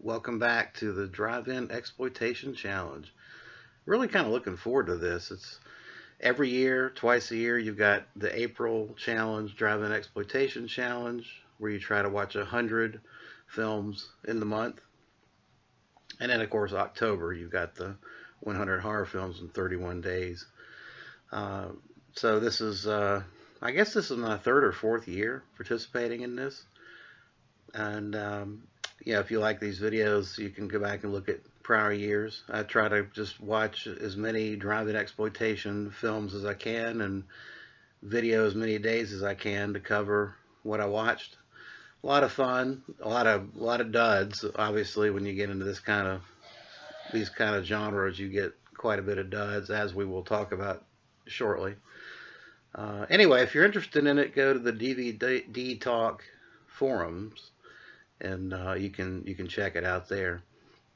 Welcome back to the Drive-In Exploitation Challenge. Really kind of looking forward to this. It's every year, twice a year, you've got the April Challenge, Drive-In Exploitation Challenge, where you try to watch 100 films in the month. And then, of course, October, you've got the 100 horror films in 31 days. Uh, so this is, I guess this is my third or fourth year participating in this. And yeah, if you like these videos, you can go back and look at prior years. I try to just watch as many drive-in exploitation films as I can and video as many days as I can to cover what I watched. A lot of fun, a lot of duds. Obviously, when you get into these kind of genres, you get quite a bit of duds, as we will talk about shortly. Anyway, if you're interested in it, go to the DVD Talk forums, and you can check it out there.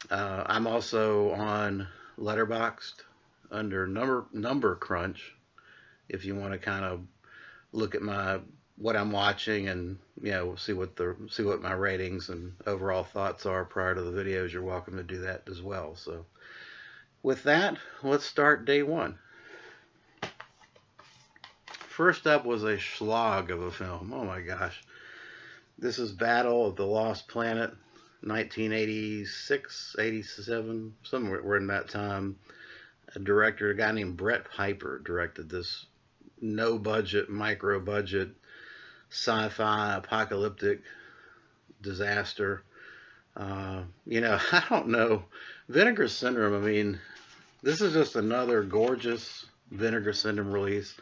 I'm also on Letterboxd under Number Crunch, if you want to kind of look at what I'm watching and see what my ratings and overall thoughts are prior to the videos. You're welcome to do that as well. So with that, let's start day one. First up was a slog of a film. Oh my gosh. This is Battle of the Lost Planet, 1986, 87, somewhere in that time. A guy named Brett Piper, directed this no-budget, micro-budget, sci-fi, apocalyptic disaster. I don't know. Vinegar Syndrome, I mean, this is just another gorgeous Vinegar Syndrome release.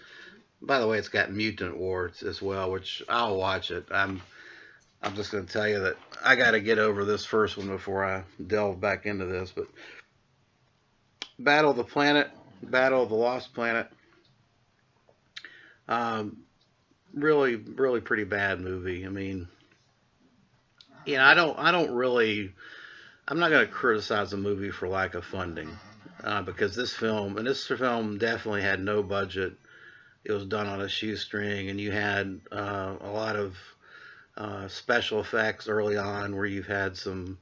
By the way, it's got Mutant War as well, which I'll watch it. I'm just going to tell you that I got to get over this first one before I delve back into this. But Battle of the Lost Planet. Really, really pretty bad movie. I mean, I'm not going to criticize a movie for lack of funding, because this film definitely had no budget. It was done on a shoestring, and you had a lot of special effects early on, where you've had some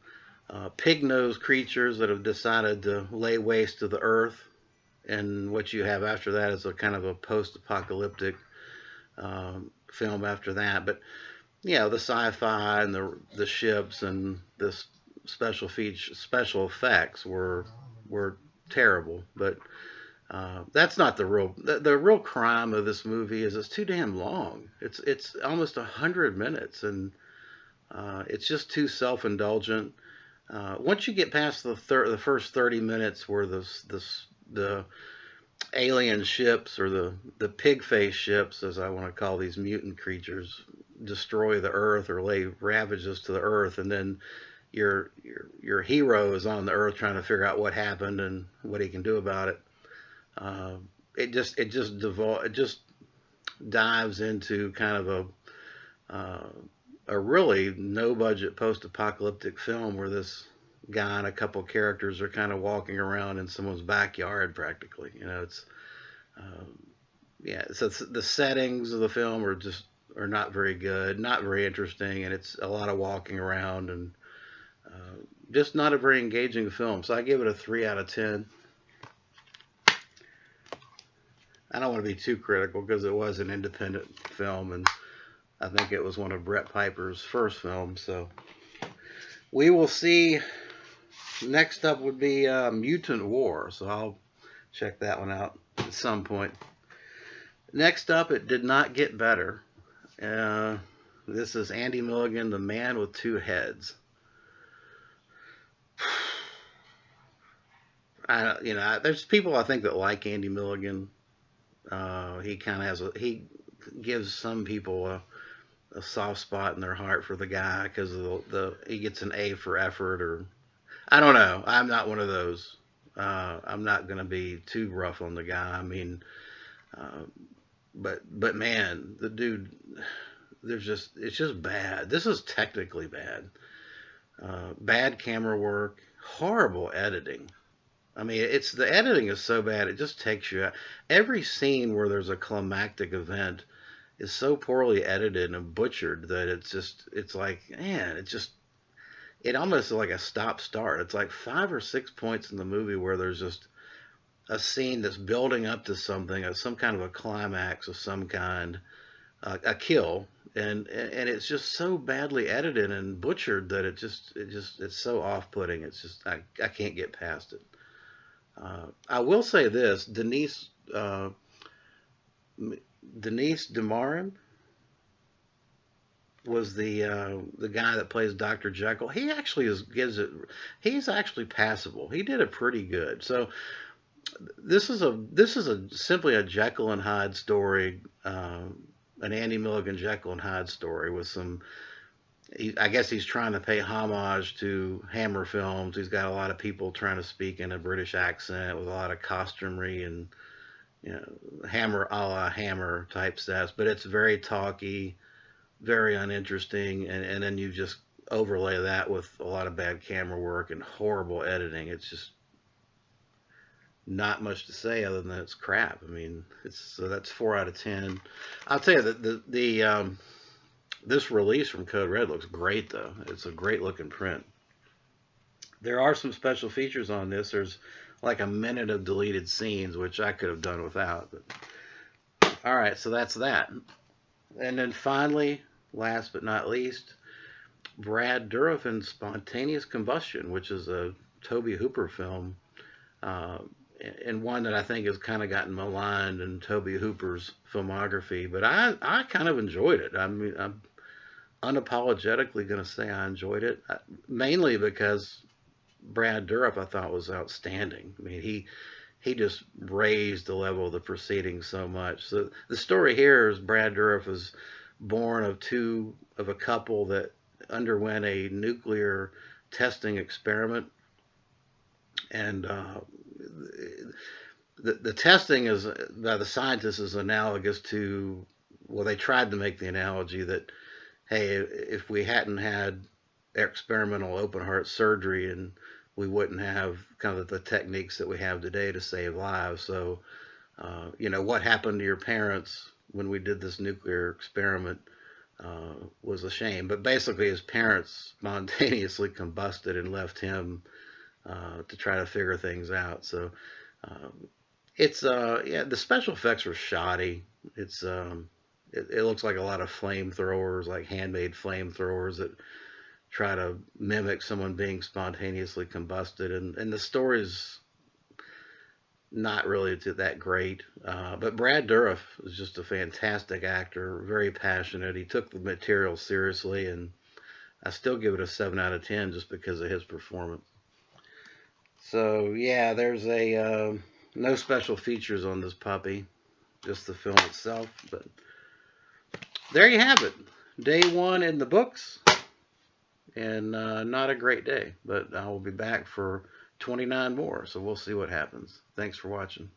pig-nosed creatures that have decided to lay waste to the earth, and what you have after that is a kind of a post-apocalyptic film after that. But the sci-fi and the ships and the special effects were terrible. But that's not the real crime of this movie. Is it's too damn long. It's almost 100 minutes, and it's just too self-indulgent. Once you get past the first 30 minutes, where the alien ships, or the pig-faced ships, as I want to call these mutant creatures, destroy the Earth or lay ravages to the Earth, and then your hero is on the Earth trying to figure out what happened and what he can do about it. It just dives into kind of a really no budget post-apocalyptic film, where this guy and a couple characters are kind of walking around in someone's backyard practically. So the settings of the film are not very good, not very interesting, and it's a lot of walking around, and just not a very engaging film. So I give it a 3 out of 10. I don't want to be too critical, because it was an independent film, and I think it was one of Brett Piper's first films. So we will see. Next up would be Mutant War, so I'll check that one out at some point. Next up, it did not get better. This is Andy Milligan, The Man with Two Heads. There's people I think that like Andy Milligan. He gives some people a soft spot in their heart for the guy, because of he gets an A for effort, or I don't know. I'm not one of those. I'm not going to be too rough on the guy. I mean, but man, the dude, it's just bad. This is technically bad. Bad camera work, horrible editing. I mean, the editing is so bad, it just takes you out. Every scene where there's a climactic event is so poorly edited and butchered that it's like, man, it almost is like a stop start. It's like 5 or 6 points in the movie where there's just a scene that's building up to something, some kind of a climax of some kind, a kill, and it's just so badly edited and butchered that it's so off-putting. It's just I can't get past it. I will say this: Denise DeMarin was the guy that plays Dr. Jekyll. He actually gives it. He's actually passable. He did it pretty good. So this is simply a Jekyll and Hyde story, an Andy Milligan Jekyll and Hyde story with some. I guess he's trying to pay homage to Hammer films. He's got a lot of people trying to speak in a British accent with a lot of costumery and Hammer a la Hammer type stuff. But it's very talky, very uninteresting, and then you just overlay that with a lot of bad camera work and horrible editing. It's just not much to say other than it's crap. I mean, so that's 4 out of 10. I'll tell you that this release from Code Red looks great though. It's a great looking print. There are some special features on this. There's like a minute of deleted scenes, which I could have done without. But all right, so that's that. And then finally, last but not least, Brad Dourif in Spontaneous Combustion, which is a Tobe Hooper film, and one that I think has kind of gotten maligned in Tobe Hooper's filmography. But I kind of enjoyed it. I mean, I'm unapologetically going to say I enjoyed it, mainly because Brad Dourif I thought was outstanding. I mean, he just raised the level of the proceedings so much. So the story here is Brad Dourif was born of a couple that underwent a nuclear testing experiment, and the testing is by the scientists is analogous to, well, they tried to make the analogy that, hey, if we hadn't had experimental open heart surgery, and we wouldn't have kind of the techniques that we have today to save lives. So, what happened to your parents when we did this nuclear experiment was a shame. But basically, his parents spontaneously combusted and left him to try to figure things out. So, the special effects were shoddy. It looks like a lot of flamethrowers, like handmade flamethrowers that try to mimic someone being spontaneously combusted, and the story's not really that great. But Brad Dourif is just a fantastic actor, very passionate. He took the material seriously, and I still give it a 7 out of 10 just because of his performance. So yeah, there's no special features on this puppy, just the film itself. But there you have it. Day 1 in the books, and not a great day, but I will be back for 29 more, so we'll see what happens. Thanks for watching.